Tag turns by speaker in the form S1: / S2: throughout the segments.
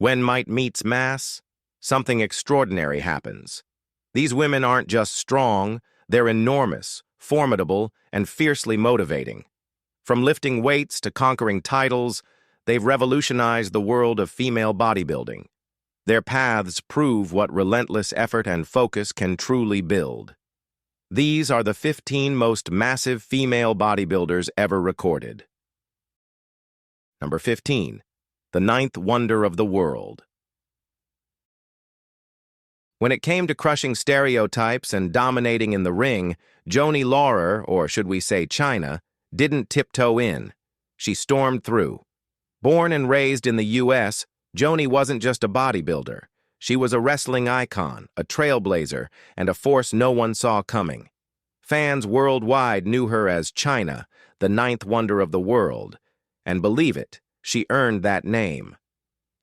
S1: When might meets mass, something extraordinary happens. These women aren't just strong, they're enormous, formidable, and fiercely motivating. From lifting weights to conquering titles, they've revolutionized the world of female bodybuilding. Their paths prove what relentless effort and focus can truly build. These are the 15 most massive female bodybuilders ever recorded. Number 15. The ninth wonder of the world. When it came to crushing stereotypes and dominating in the ring, Joanie Laurer, or should we say China, didn't tiptoe in. She stormed through. Born and raised in the U.S., Joanie wasn't just a bodybuilder. She was a wrestling icon, a trailblazer, and a force no one saw coming. Fans worldwide knew her as China, the ninth wonder of the world. And believe it, she earned that name.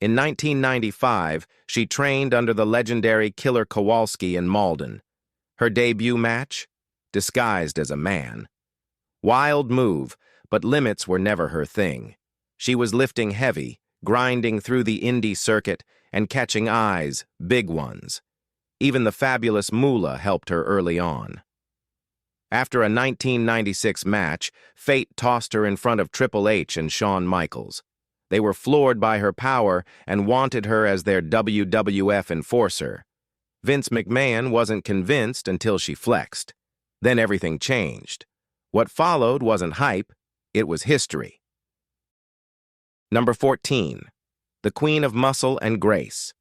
S1: In 1995, she trained under the legendary Killer Kowalski in Malden. Her debut match? Disguised as a man. Wild move, but limits were never her thing. She was lifting heavy, grinding through the indie circuit, and catching eyes, big ones. Even the fabulous Moolah helped her early on. After a 1996 match, fate tossed her in front of Triple H and Shawn Michaels. They were floored by her power and wanted her as their WWF enforcer. Vince McMahon wasn't convinced until she flexed. Then everything changed. What followed wasn't hype, it was history. Number 14. The Queen of Muscle and Grace.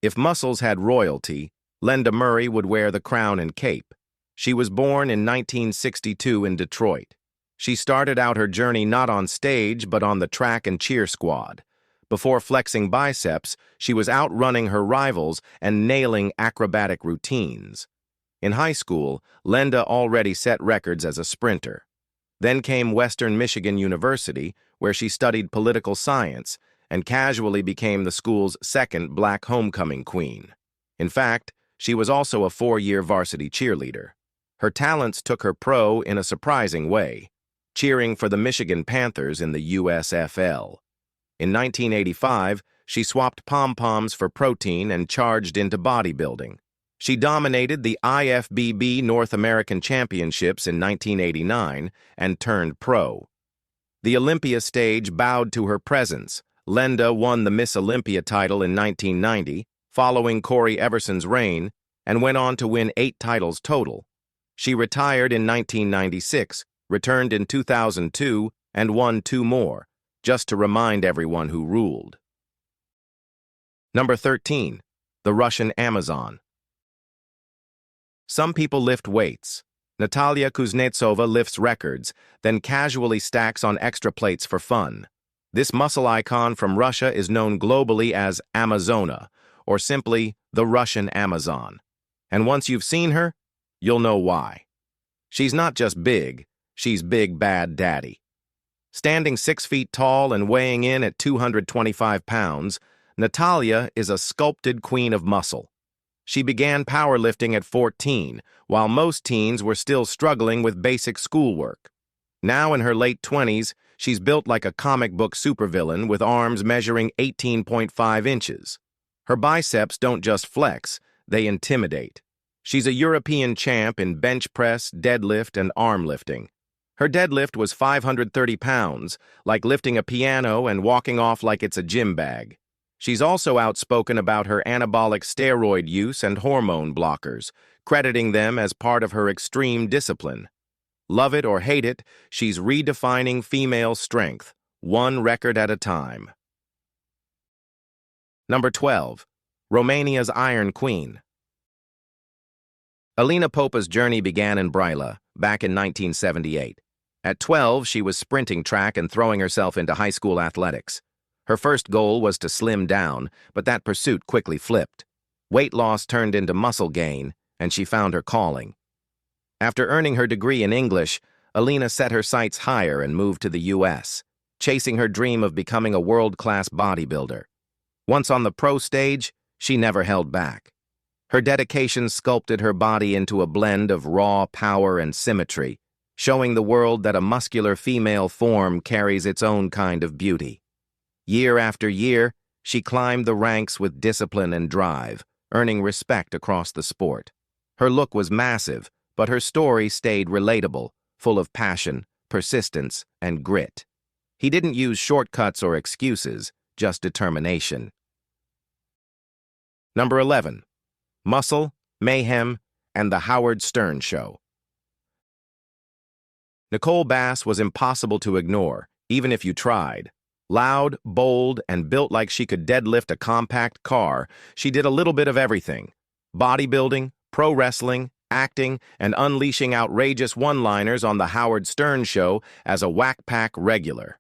S1: If muscles had royalty, Lenda Murray would wear the crown and cape. She was born in 1962 in Detroit. She started out her journey not on stage, but on the track and cheer squad. Before flexing biceps, she was outrunning her rivals and nailing acrobatic routines. In high school, Lenda already set records as a sprinter. Then came Western Michigan University, where she studied political science and casually became the school's second black homecoming queen. In fact, she was also a 4-year varsity cheerleader. Her talents took her pro in a surprising way, cheering for the Michigan Panthers in the USFL. In 1985, she swapped pom-poms for protein and charged into bodybuilding. She dominated the IFBB North American Championships in 1989 and turned pro. The Olympia stage bowed to her presence. Lenda won the Miss Olympia title in 1990, following Corey Everson's reign, and went on to win 8 titles total. She retired in 1996, returned in 2002, and won 2 more, just to remind everyone who ruled. Number 13. The Russian Amazon. Some people lift weights. Natalia Kuznetsova lifts records, then casually stacks on extra plates for fun. This muscle icon from Russia is known globally as Amazona, or simply the Russian Amazon. And once you've seen her, you'll know why. She's not just big, she's Big Bad Daddy. Standing 6 feet tall and weighing in at 225 pounds, Natalia is a sculpted queen of muscle. She began powerlifting at 14, while most teens were still struggling with basic schoolwork. Now in her late 20s, she's built like a comic book supervillain with arms measuring 18.5 inches. Her biceps don't just flex, they intimidate. She's a European champ in bench press, deadlift, and arm lifting. Her deadlift was 530 pounds, like lifting a piano and walking off like it's a gym bag. She's also outspoken about her anabolic steroid use and hormone blockers, crediting them as part of her extreme discipline. Love it or hate it, she's redefining female strength, one record at a time. Number 12. Romania's Iron Queen. Alina Popa's journey began in Brăila, back in 1978. At 12, she was sprinting track and throwing herself into high school athletics. Her first goal was to slim down, but that pursuit quickly flipped. Weight loss turned into muscle gain, and she found her calling. After earning her degree in English, Alina set her sights higher and moved to the U.S., chasing her dream of becoming a world-class bodybuilder. Once on the pro stage, she never held back. Her dedication sculpted her body into a blend of raw power and symmetry, showing the world that a muscular female form carries its own kind of beauty. Year after year, she climbed the ranks with discipline and drive, earning respect across the sport. Her look was massive, but her story stayed relatable, full of passion, persistence, and grit. He didn't use shortcuts or excuses, just determination. Number 11. Muscle, Mayhem, and the Howard Stern Show. Nicole Bass was impossible to ignore, even if you tried. Loud, bold, and built like she could deadlift a compact car, she did a little bit of everything. Bodybuilding, pro wrestling, acting, and unleashing outrageous one-liners on the Howard Stern Show as a whack-pack regular.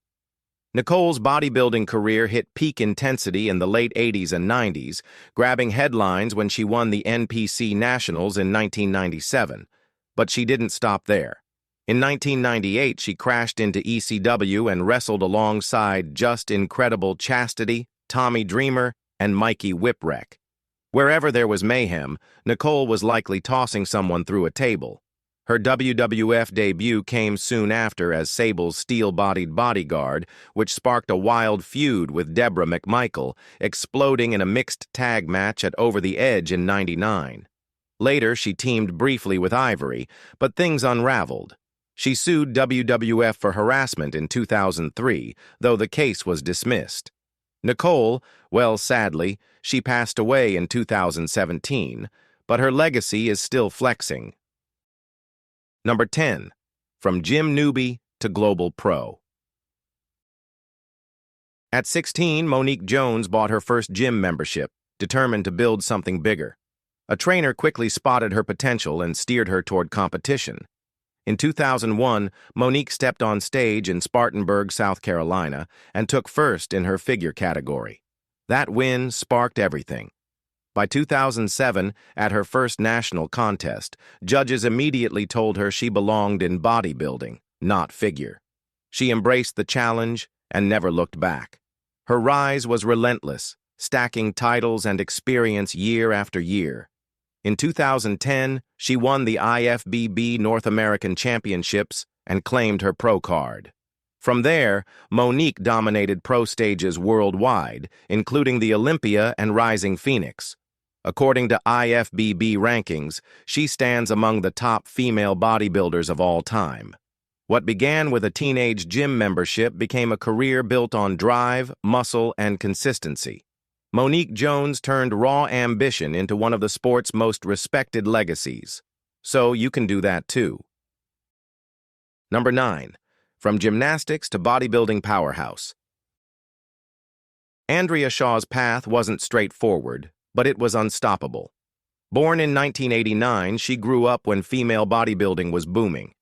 S1: Nicole's bodybuilding career hit peak intensity in the late 80s and 90s, grabbing headlines when she won the NPC Nationals in 1997. But she didn't stop there. In 1998, she crashed into ECW and wrestled alongside Just Incredible Chastity, Tommy Dreamer, and Mikey Whipwreck. Wherever there was mayhem, Nicole was likely tossing someone through a table. Her WWF debut came soon after as Sable's steel-bodied bodyguard, which sparked a wild feud with Deborah McMichael, exploding in a mixed tag match at Over the Edge in '99. Later, she teamed briefly with Ivory, but things unraveled. She sued WWF for harassment in 2003, though the case was dismissed. Nicole, well, sadly, she passed away in 2017, but her legacy is still flexing. Number 10. From Gym Newbie to Global Pro. At 16, Monique Jones bought her first gym membership, determined to build something bigger. A trainer quickly spotted her potential and steered her toward competition. In 2001, Monique stepped on stage in Spartanburg, South Carolina, and took first in her figure category. That win sparked everything. By 2007, at her first national contest, judges immediately told her she belonged in bodybuilding, not figure. She embraced the challenge and never looked back. Her rise was relentless, stacking titles and experience year after year. In 2010, she won the IFBB North American Championships and claimed her pro card. From there, Monique dominated pro stages worldwide, including the Olympia and Rising Phoenix. According to IFBB rankings, she stands among the top female bodybuilders of all time. What began with a teenage gym membership became a career built on drive, muscle, and consistency. Monique Jones turned raw ambition into one of the sport's most respected legacies. So you can do that too. Number 9. From gymnastics to bodybuilding powerhouse. Andrea Shaw's path wasn't straightforward, but it was unstoppable. Born in 1989, she grew up when female bodybuilding was booming.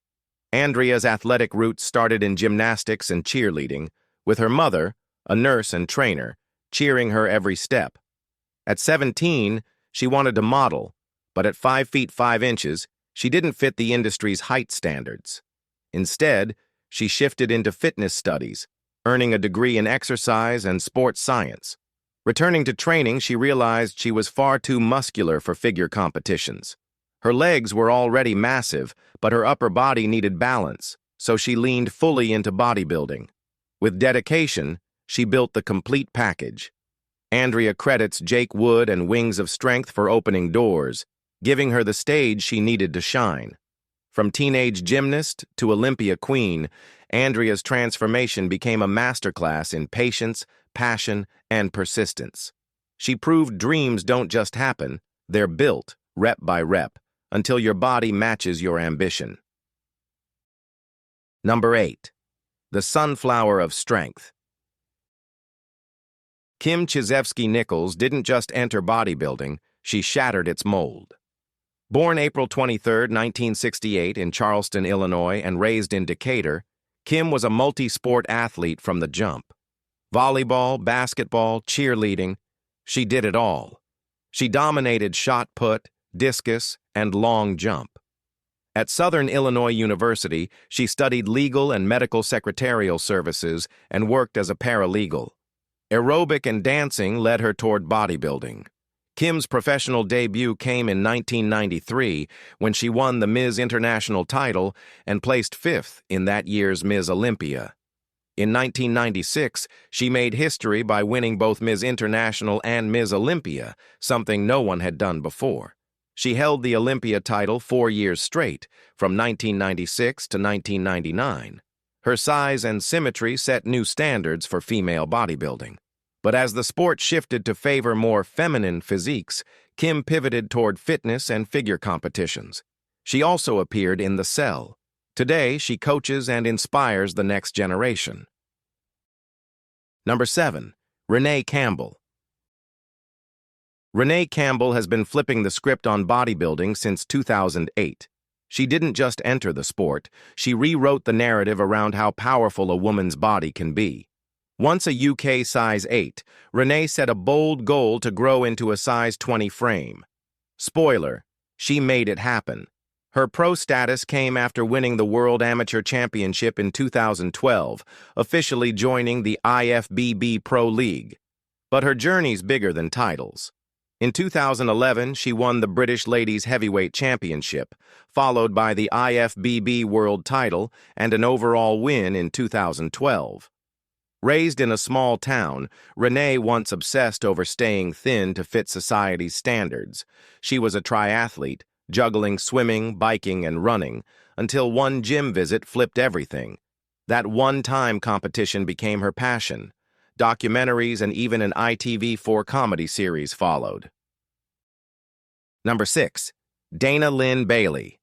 S1: Andrea's athletic roots started in gymnastics and cheerleading, with her mother, a nurse and trainer, cheering her every step. At 17, she wanted to model, but at 5 feet 5 inches, she didn't fit the industry's height standards. Instead, she shifted into fitness studies, earning a degree in exercise and sports science. Returning to training, she realized she was far too muscular for figure competitions. Her legs were already massive, but her upper body needed balance, so she leaned fully into bodybuilding. With dedication, she built the complete package. Andrea credits Jake Wood and Wings of Strength for opening doors, giving her the stage she needed to shine. From teenage gymnast to Olympia queen, Andrea's transformation became a masterclass in patience, passion, and persistence. She proved dreams don't just happen, they're built, rep by rep, until your body matches your ambition. Number 8. The sunflower of strength. Kim Chizevsky-Nichols didn't just enter bodybuilding, she shattered its mold. Born April 23, 1968 in Charleston, Illinois, and raised in Decatur, Kim was a multi-sport athlete from the jump. Volleyball, basketball, cheerleading, she did it all. She dominated shot put, discus, and long jump. At Southern Illinois University, she studied legal and medical secretarial services and worked as a paralegal. Aerobic and dancing led her toward bodybuilding. Kim's professional debut came in 1993 when she won the Ms. International title and placed 5th in that year's Ms. Olympia. In 1996, she made history by winning both Ms. International and Ms. Olympia, something no one had done before. She held the Olympia title 4 years straight, from 1996 to 1999. Her size and symmetry set new standards for female bodybuilding. But as the sport shifted to favor more feminine physiques, Kim pivoted toward fitness and figure competitions. She also appeared in The Cell. Today, she coaches and inspires the next generation. Number 7. Renee Campbell. Renee Campbell has been flipping the script on bodybuilding since 2008. She didn't just enter the sport, she rewrote the narrative around how powerful a woman's body can be. Once a UK size 8, Renee set a bold goal to grow into a size 20 frame. Spoiler, she made it happen. Her pro status came after winning the World Amateur Championship in 2012, officially joining the IFBB Pro League. But her journey's bigger than titles. In 2011, she won the British Ladies Heavyweight Championship, followed by the IFBB World title and an overall win in 2012. Raised in a small town, Renee once obsessed over staying thin to fit society's standards. She was a triathlete, juggling swimming, biking, and running, until one gym visit flipped everything. That one-time competition became her passion. Documentaries and even an ITV4 comedy series followed. Number 6. Dana Lynn Bailey.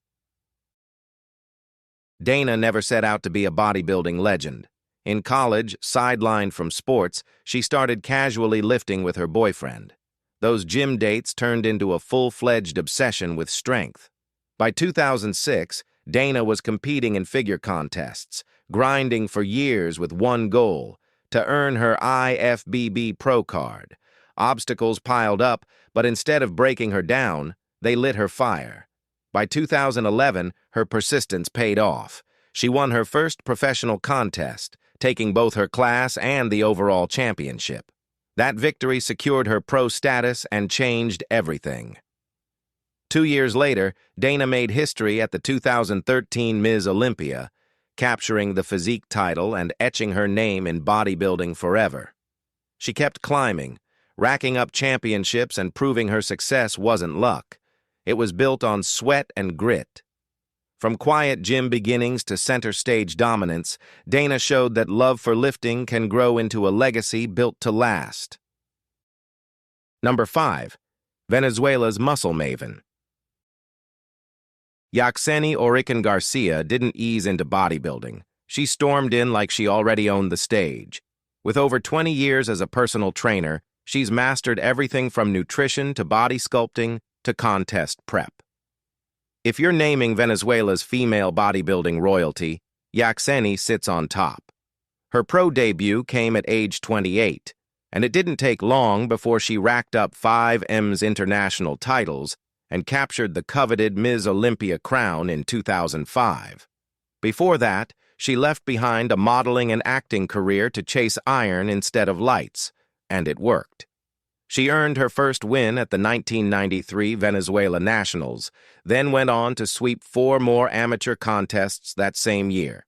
S1: Dana never set out to be a bodybuilding legend. In college, sidelined from sports, she started casually lifting with her boyfriend. Those gym dates turned into a full-fledged obsession with strength. By 2006, Dana was competing in figure contests, grinding for years with one goal: to earn her IFBB Pro card. Obstacles piled up, but instead of breaking her down, they lit her fire. By 2011, her persistence paid off. She won her first professional contest, taking both her class and the overall championship. That victory secured her pro status and changed everything. 2 years later, Dana made history at the 2013 Ms. Olympia, capturing the physique title and etching her name in bodybuilding forever. She kept climbing, racking up championships and proving her success wasn't luck. It was built on sweat and grit. From quiet gym beginnings to center stage dominance, Dana showed that love for lifting can grow into a legacy built to last. Number 5. Venezuela's muscle maven. Yaxeni Orican Garcia didn't ease into bodybuilding. She stormed in like she already owned the stage. With over 20 years as a personal trainer, she's mastered everything from nutrition to body sculpting to contest prep. If you're naming Venezuela's female bodybuilding royalty, Yaxeni sits on top. Her pro debut came at age 28, and it didn't take long before she racked up 5 Ms. international titles and captured the coveted Ms. Olympia crown in 2005. Before that, she left behind a modeling and acting career to chase iron instead of lights, and it worked. She earned her first win at the 1993 Venezuela Nationals, then went on to sweep 4 more amateur contests that same year.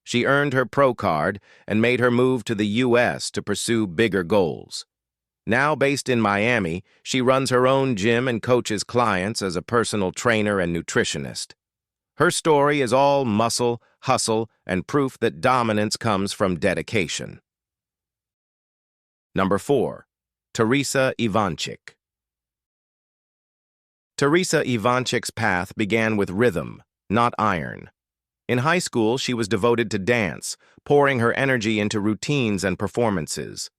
S1: She earned her pro card and made her move to the U.S. to pursue bigger goals. Now based in Miami, she runs her own gym and coaches clients as a personal trainer and nutritionist. Her story is all muscle, hustle, and proof that dominance comes from dedication. Number 4. Teresa Ivanchik. Teresa Ivanchik's path began with rhythm, not iron. In high school, she was devoted to dance, pouring her energy into routines and performances.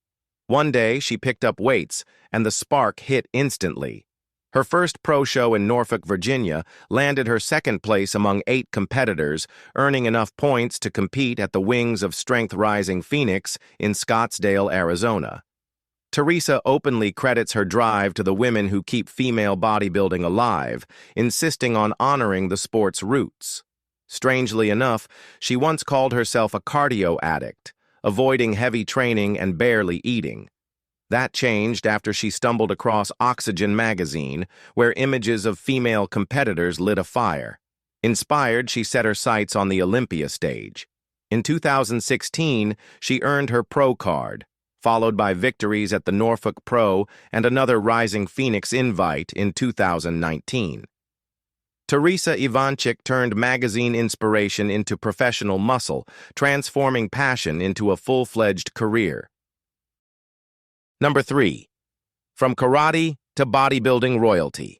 S1: One day, she picked up weights, and the spark hit instantly. Her first pro show in Norfolk, Virginia, landed her second place among 8 competitors, earning enough points to compete at the Wings of Strength Rising Phoenix in Scottsdale, Arizona. Teresa openly credits her drive to the women who keep female bodybuilding alive, insisting on honoring the sport's roots. Strangely enough, she once called herself a cardio addict, avoiding heavy training and barely eating. That changed after she stumbled across Oxygen magazine, where images of female competitors lit a fire. Inspired, she set her sights on the Olympia stage. In 2016, she earned her pro card, followed by victories at the Norfolk Pro and another Rising Phoenix invite in 2019. Teresa Ivanchik turned magazine inspiration into professional muscle, transforming passion into a full-fledged career. Number 3. From karate to bodybuilding royalty.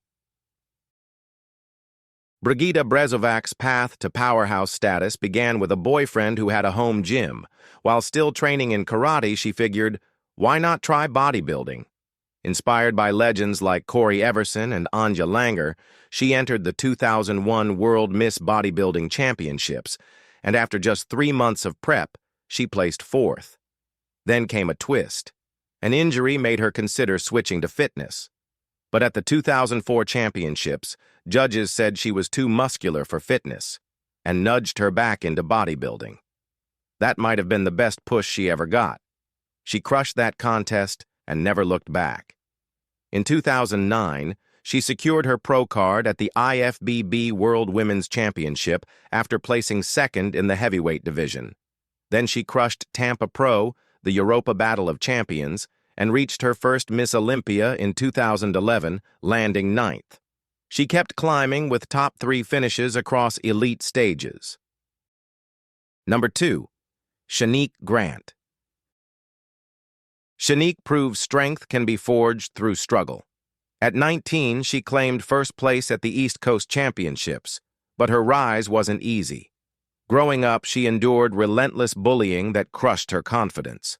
S1: Brigida Brezovac's path to powerhouse status began with a boyfriend who had a home gym. While still training in karate, she figured, why not try bodybuilding? Inspired by legends like Corey Everson and Anja Langer, she entered the 2001 World Miss Bodybuilding Championships, and after just 3 months of prep, she placed 4th. Then came a twist. An injury made her consider switching to fitness. But at the 2004 championships, judges said she was too muscular for fitness and nudged her back into bodybuilding. That might have been the best push she ever got. She crushed that contest and never looked back. In 2009, she secured her pro card at the IFBB World Women's Championship after placing 2nd in the heavyweight division. Then she crushed Tampa Pro, the Europa Battle of Champions, and reached her first Miss Olympia in 2011, landing 9th. She kept climbing with top 3 finishes across elite stages. Number 2. Shanique Grant. Shanique proves strength can be forged through struggle. At 19, she claimed first place at the East Coast Championships, but her rise wasn't easy. Growing up, she endured relentless bullying that crushed her confidence.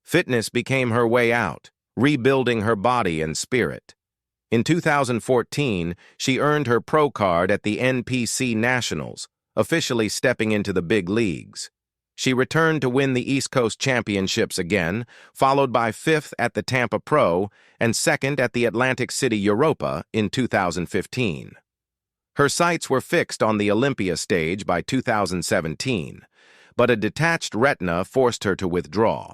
S1: Fitness became her way out, rebuilding her body and spirit. In 2014, she earned her pro card at the NPC Nationals, officially stepping into the big leagues. She returned to win the East Coast Championships again, followed by 5th at the Tampa Pro and 2nd at the Atlantic City Europa in 2015. Her sights were fixed on the Olympia stage by 2017, but a detached retina forced her to withdraw.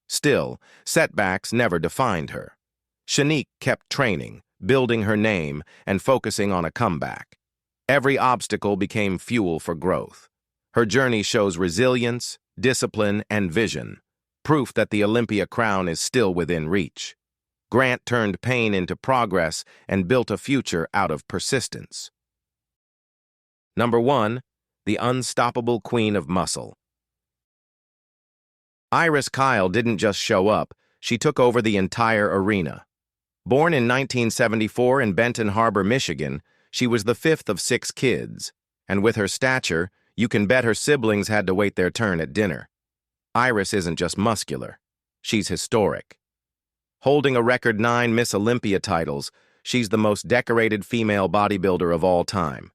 S1: Still, setbacks never defined her. Shanique kept training, building her name, and focusing on a comeback. Every obstacle became fuel for growth. Her journey shows resilience, discipline, and vision, proof that the Olympia crown is still within reach. Grant turned pain into progress and built a future out of persistence. Number 1. The unstoppable queen of muscle. Iris Kyle didn't just show up, she took over the entire arena. Born in 1974 in Benton Harbor, Michigan, she was the 5th of 6 kids, and with her stature, you can bet her siblings had to wait their turn at dinner. Iris isn't just muscular, she's historic. Holding a record 9 Miss Olympia titles, she's the most decorated female bodybuilder of all time.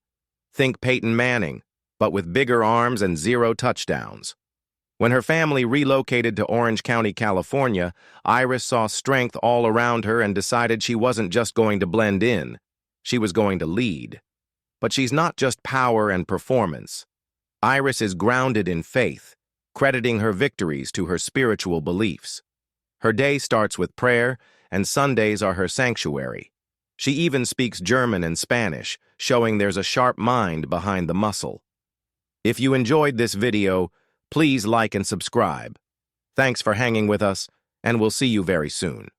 S1: Think Peyton Manning, but with bigger arms and 0 touchdowns. When her family relocated to Orange County, California, Iris saw strength all around her and decided she wasn't just going to blend in, she was going to lead. But she's not just power and performance. Iris is grounded in faith, crediting her victories to her spiritual beliefs. Her day starts with prayer, and Sundays are her sanctuary. She even speaks German and Spanish, showing there's a sharp mind behind the muscle. If you enjoyed this video, please like and subscribe. Thanks for hanging with us, and we'll see you very soon.